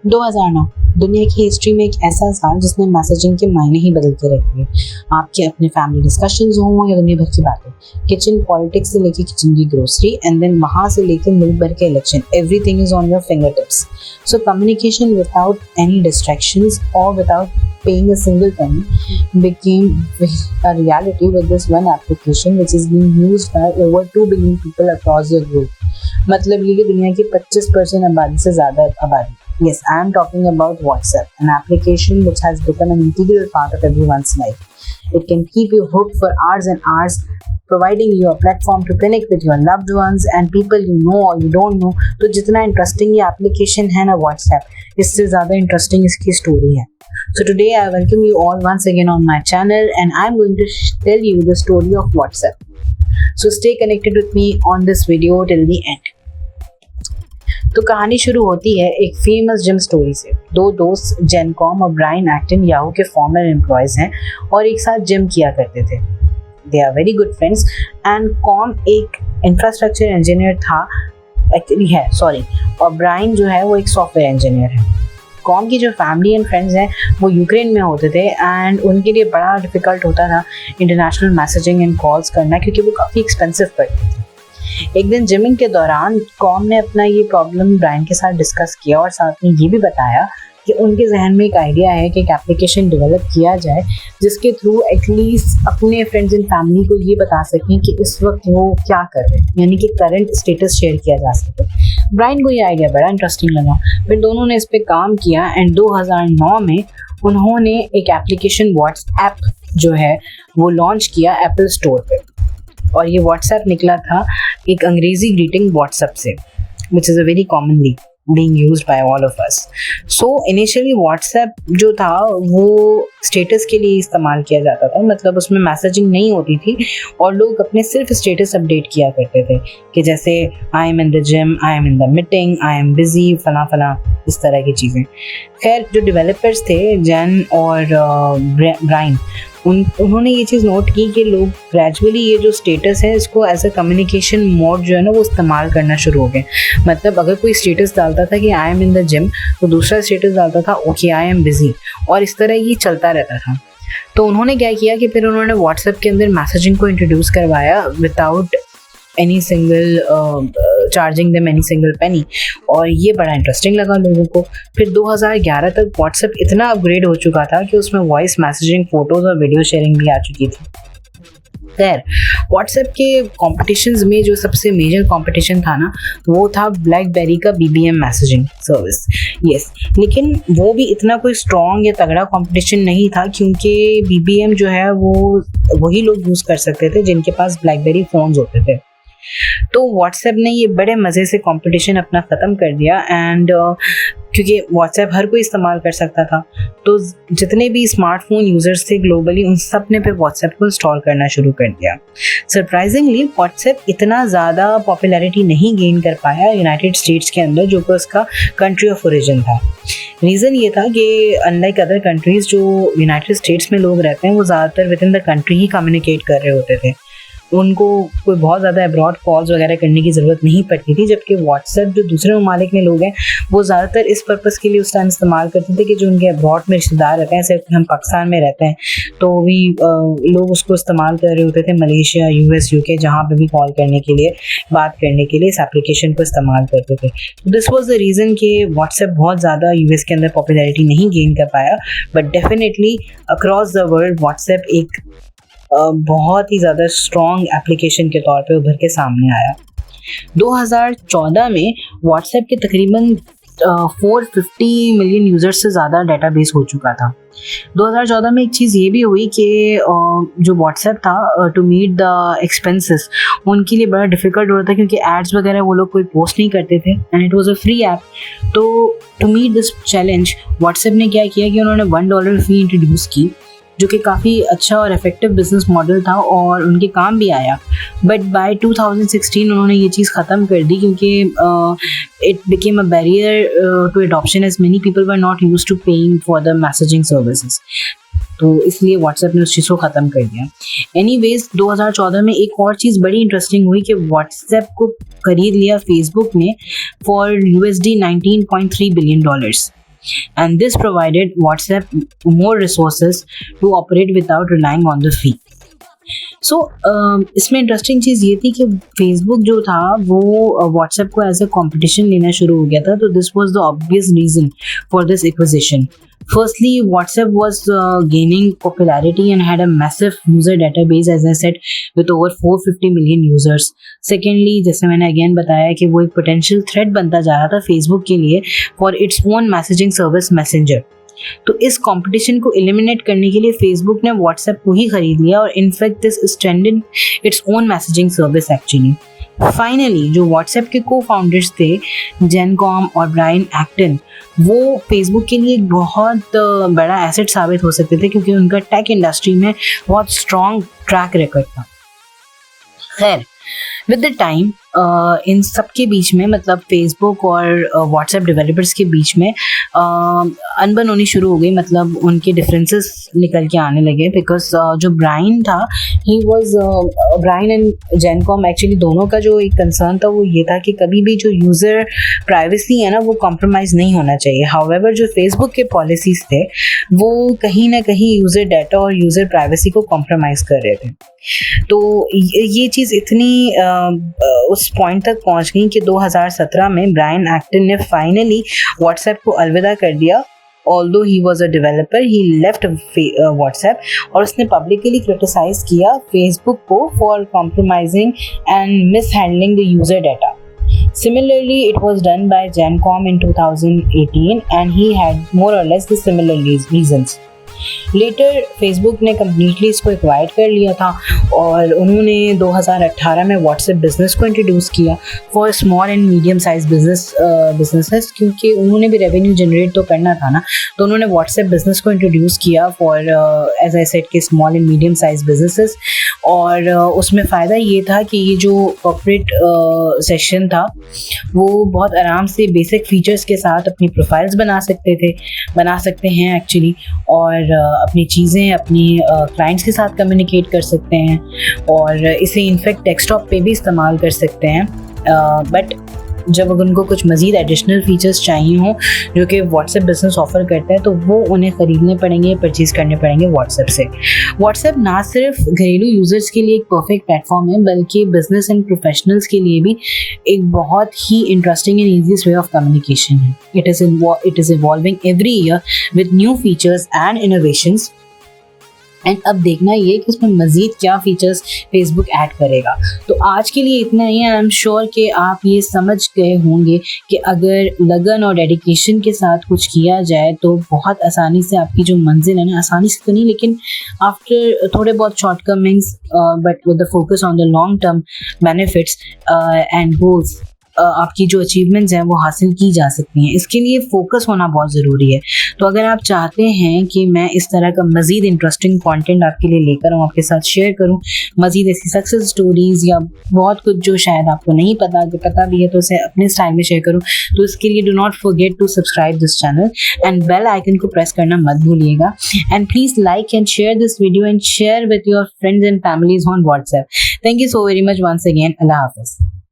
2009 दुनिया की हिस्ट्री में एक ऐसा साल जिसने मैसेजिंग के मायने ही बदल के रख दिए। आपके अपने फैमिली डिस्कशंस हों या दुनिया भर की बातें, किचन पॉलिटिक्स से लेके किचन की ग्रोसरी एंड देन वहाँ से लेके मुल्क भर के election, everything is on your finger tips. So communication without any distractions और without paying a single penny became a reality with this one application which is being used by over 2 billion people across the globe. मतलब ये कि दुनिया की 25% आबादी से ज़्यादा आबादी। Yes, I am talking about WhatsApp, an application which has become an integral part of everyone's life. It can keep you hooked for hours and hours, providing you a platform to connect with your loved ones and people you know or you don't know. तो जितना interesting ये application है ना WhatsApp, इससे ज़्यादा interesting इसकी story है। So today I welcome you all once again on my channel and I'm going to tell you the story of WhatsApp. So stay connected with me on this video till the end. तो कहानी शुरू होती है एक famous gym story से। दो दोस्त Jan Koum और ब्रायन एक्टन याहू के फॉर्मर एम्प्लॉयज हैं और एक साथ जिम किया करते थे। They are very good friends and Koum एक इंफ्रास्ट्रक्चर इंजीनियर था, एक्चुअली है सॉरी, और ब्रायन जो है वो एक सॉफ्टवेयर इंजीनियर है। कॉम की जो फैमिली एंड फ्रेंड्स हैं वो यूक्रेन में होते थे एंड उनके लिए बड़ा डिफ़िकल्ट होता था इंटरनेशनल मैसेजिंग एंड कॉल्स करना क्योंकि वो काफ़ी एक्सपेंसिव पड़ते थे। एक दिन जिमिंग के दौरान कॉम ने अपना ये प्रॉब्लम ब्रायन के साथ डिस्कस किया और साथ में ये भी बताया कि उनके जहन में एक आइडिया है कि एक एप्लीकेशन डेवलप किया जाए जिसके थ्रू एटलीस्ट अपने फ्रेंड्स एंड फैमिली को ये बता सकें कि इस वक्त वो क्या कर रहे हैं, यानी कि करंट स्टेटस शेयर किया जा सके। ब्रायन को ये आइडिया बड़ा इंटरेस्टिंग लगा, फिर दोनों ने इस पर काम किया एंड 2009 में उन्होंने एक एप्लीकेशन व्हाट्सएप जो है वो लॉन्च किया एप्पल स्टोर पे। और ये व्हाट्सएप निकला था एक अंग्रेजी ग्रीटिंग व्हाट्सएप से, which is a very commonly being used by all of us. So initially WhatsApp जो था वो स्टेटस के लिए इस्तेमाल किया जाता था, मतलब उसमें मैसेजिंग नहीं होती थी और लोग अपने सिर्फ स्टेटस अपडेट किया करते थे कि जैसे I am in the gym, I am in the meeting, I am busy, फला फला, इस तरह की चीज़ें। खैर जो डेवलपर्स थे जेन और ब्रायन उन्होंने ये चीज़ नोट की कि लोग ग्रेजुअली ये जो स्टेटस है इसको एज अ कम्युनिकेशन मोड जो है ना वो इस्तेमाल करना शुरू हो गए। मतलब अगर कोई स्टेटस डालता था कि I am in the gym तो दूसरा स्टेटस डालता था ओके आई एम बिजी, और इस तरह ये चलता रहता था। तो उन्होंने क्या किया कि फिर उन्होंने व्हाट्सएप के अंदर मैसेजिंग को इंट्रोड्यूस करवाया without any single charging them any single penny, और ये बड़ा इंटरेस्टिंग लगा लोगों को। फिर 2011 तक व्हाट्सएप इतना अपग्रेड हो चुका था कि उसमें वॉइस मैसेजिंग, फोटोज़ और वीडियो शेयरिंग भी आ चुकी थी। खैर व्हाट्सएप के कॉम्पिटिशन्स में जो सबसे मेजर कॉम्पिटिशन था ना वो था ब्लैकबेरी का BBM मैसेजिंग सर्विस। यस, लेकिन वो भी इतना कोई स्ट्रॉन्ग या तगड़ा कॉम्पिटिशन नहीं था क्योंकि BBM जो है वो वही लोग यूज़ कर सकते थे जिनके पास ब्लैकबेरी फ़ोन्स होते थे। तो व्हाट्सएप ने ये बड़े मज़े से कंपटीशन अपना ख़त्म कर दिया एंड क्योंकि व्हाट्सएप हर कोई इस्तेमाल कर सकता था तो जितने भी स्मार्टफोन यूज़र्स थे ग्लोबली उन सब ने फिर व्हाट्सएप को इंस्टॉल करना शुरू कर दिया। सरप्राइजिंगली व्हाट्सएप इतना ज़्यादा पॉपुलैरिटी नहीं गेन कर पाया यूनाइटेड स्टेट्स के अंदर जो कि उसका कंट्री ऑफ ओरिजिन था। रीज़न ये था कि अनलाइक अदर कंट्रीज़ जो यूनाइटेड स्टेट्स में लोग रहते हैं वो ज़्यादातर with in the country he communicate कर रहे होते थे, उनको कोई बहुत ज़्यादा अब्रॉड कॉल्स वगैरह करने की ज़रूरत नहीं पड़ती थी। जबकि व्हाट्सएप जो दूसरे ममालिक में लोग हैं वो ज़्यादातर इस पर्पज़ के लिए उस टाइम इस्तेमाल करते थे कि जो उनके अब्रॉड में रिश्तेदार रहते हैं, जैसे हम पाकिस्तान में रहते हैं तो भी लोग उसको इस्तेमाल कर रहे होते थे, मलेशिया, US, UK जहाँ पे भी कॉल करने के लिए, बात करने के लिए इस एप्लीकेशन को इस्तेमाल करते थे। तो दिस वॉज द रीज़न कि व्हाट्सएप बहुत ज़्यादा US के अंदर पॉपुलैरिटी नहीं गेन कर पाया, but definitely across the world WhatsApp एक बहुत ही ज़्यादा स्ट्रॉन्ग एप्लीकेशन के तौर पे उभर के सामने आया। 2014 में व्हाट्सएप के तकरीबन 450 मिलियन यूज़र्स से ज़्यादा डेटाबेस हो चुका था। 2014 में एक चीज़ ये भी हुई कि जो व्हाट्सएप था टू मीट द एक्सपेंसेस उनके लिए बड़ा डिफ़िकल्ट हो रहा था क्योंकि एड्स वगैरह वो लोग कोई पोस्ट नहीं करते थे and it was a free app. तो to meet this challenge WhatsApp ने क्या किया कि उन्होंने $1 फ़ी इंट्रोड्यूस की जो कि काफ़ी अच्छा और इफेक्टिव बिजनेस मॉडल था और उनके काम भी आया। बट बाय 2016 उन्होंने ये चीज़ ख़त्म कर दी क्योंकि it became a barrier to adoption as many people were not used to paying for the messaging services. तो इसलिए व्हाट्सएप ने उस चीज़ को ख़त्म कर दिया। एनीवेज 2014 में एक और चीज़ बड़ी इंटरेस्टिंग हुई कि व्हाट्सएप को खरीद लिया फेसबुक ने for $19.3 billion. and this provided WhatsApp more resources to operate without relying on the fee. सो इसमें इंटरेस्टिंग चीज़ ये थी कि फेसबुक जो था वो व्हाट्सएप को एज अ कंपटीशन लेना शुरू हो गया था, तो this was the obvious reason for this acquisition. Firstly, WhatsApp was gaining popularity and had a massive user database, as I said, with over 450 million users. Secondly, जैसे मैंने again बताया कि वो एक potential threat बनता जा रहा था Facebook के लिए for its own messaging service Messenger. तो इस कंपटीशन को एलिमिनेट करने के लिए फेसबुक ने व्हाट्सएप को ही खरीद लिया और in fact this strengthened its own messaging service actually. Finally जो व्हाट्सएप के को फाउंडर्स थे जेन कॉम और ब्रायन एक्टन, वो फेसबुक के लिए एक बहुत बड़ा एसेट साबित हो सकते थे क्योंकि उनका टेक इंडस्ट्री में बहुत स्ट्रॉन्ग ट्रैक रिकॉर्ड था. खैर, विद द टाइम इन सब के बीच में, मतलब फेसबुक और व्हाट्सएप डेवलपर्स के बीच में अनबन होनी शुरू हो गई, मतलब उनके डिफरेंसेस निकल के आने लगे. बिकॉज जो ब्रायन था, he was Brian and Jan Koum, actually दोनों का जो एक कंसर्न था वो ये था कि कभी भी जो यूज़र प्राइवेसी है ना वो कॉम्प्रोमाइज़ नहीं होना चाहिए. हाउएवर जो फेसबुक के पॉलिसीज़ थे वो कहीं ना कहीं यूज़र डाटा और यूज़र प्राइवेसी को कॉम्प्रोमाइज़ कर रहे थे. तो ये चीज़ इतनी उस पॉइंट तक पहुंच गई कि 2017 में ब्रायन एक्टन ने फाइनली व्हाट्सएप को अलविदा कर दिया. Although he was a developer, he left WhatsApp और उसने publicly criticize किया Facebook को for compromising and mishandling the user data. Similarly, it was done by Gencom in 2018 and he had more or less the similar reasons. Later Facebook ने completely इसको acquire कर लिया था और उन्होंने 2018 में व्हाट्सएप बिजनेस को इंट्रोड्यूस किया for small and medium size businesses, क्योंकि उन्होंने भी रेवेन्यू जनरेट तो करना था ना. तो उन्होंने व्हाट्सएप बिजनेस को इंट्रोड्यूस किया फॉर एज आई सेड के small and medium size businesses. और उसमें फ़ायदा ये था कि ये जो कॉर्पोरेट सेक्शन था वो बहुत आराम से बेसिक फीचर्स के साथ अपनी प्रोफाइल्स बना सकते हैं एक्चुअली, और अपनी चीज़ें अपनी क्लाइंट्स के साथ कम्युनिकेट कर सकते हैं और इसे इनफैक्ट डेस्कटॉप पे भी इस्तेमाल कर सकते हैं. बट जब उनको कुछ मज़ीद एडिशनल फीचर्स चाहिए हों जो कि व्हाट्सएप बिजनेस ऑफ़र करता है तो वो उन्हें ख़रीदने पड़ेंगे, परचेज़ करने पड़ेंगे व्हाट्सएप से. व्हाट्सएप ना सिर्फ घरेलू यूज़र्स के लिए एक परफेक्ट प्लेटफॉर्म है बल्कि बिजनेस एंड प्रोफेशनल्स के लिए भी एक बहुत ही interesting and easiest way of communication है. It is evolving every year with new features and innovations. And अब देखना ये कि उसमें मज़ीद क्या फ़ीचर्स फेसबुक ऐड करेगा. तो आज के लिए इतना ही. आई एम श्योर कि आप ये समझ गए होंगे कि अगर लगन और डेडिकेशन के साथ कुछ किया जाए तो बहुत आसानी से आपकी जो मंजिल है ना, आसानी से तो नहीं लेकिन आफ्टर थोड़े बहुत shortcomings but with the focus on the long term benefits and goals, आपकी जो अचीवमेंट्स हैं वो हासिल की जा सकती हैं. इसके लिए फ़ोकस होना बहुत ज़रूरी है. तो अगर आप चाहते हैं कि मैं इस तरह का मज़ीद इंटरेस्टिंग कंटेंट आपके लिए लेकर आऊँ, आपके साथ शेयर करूँ, मज़ीद ऐसी सक्सेस स्टोरीज़ या बहुत कुछ जो शायद आपको नहीं पता, जो पता भी है तो उसे अपने स्टाइल में शेयर करूँ, तो इसके लिए do not forget to subscribe this channel and bell icon को प्रेस करना मत भूलिएगा. And please like and share this video and share with your friends and families on WhatsApp. Thank you so very much once again. अल्लाह हाफ़िज़.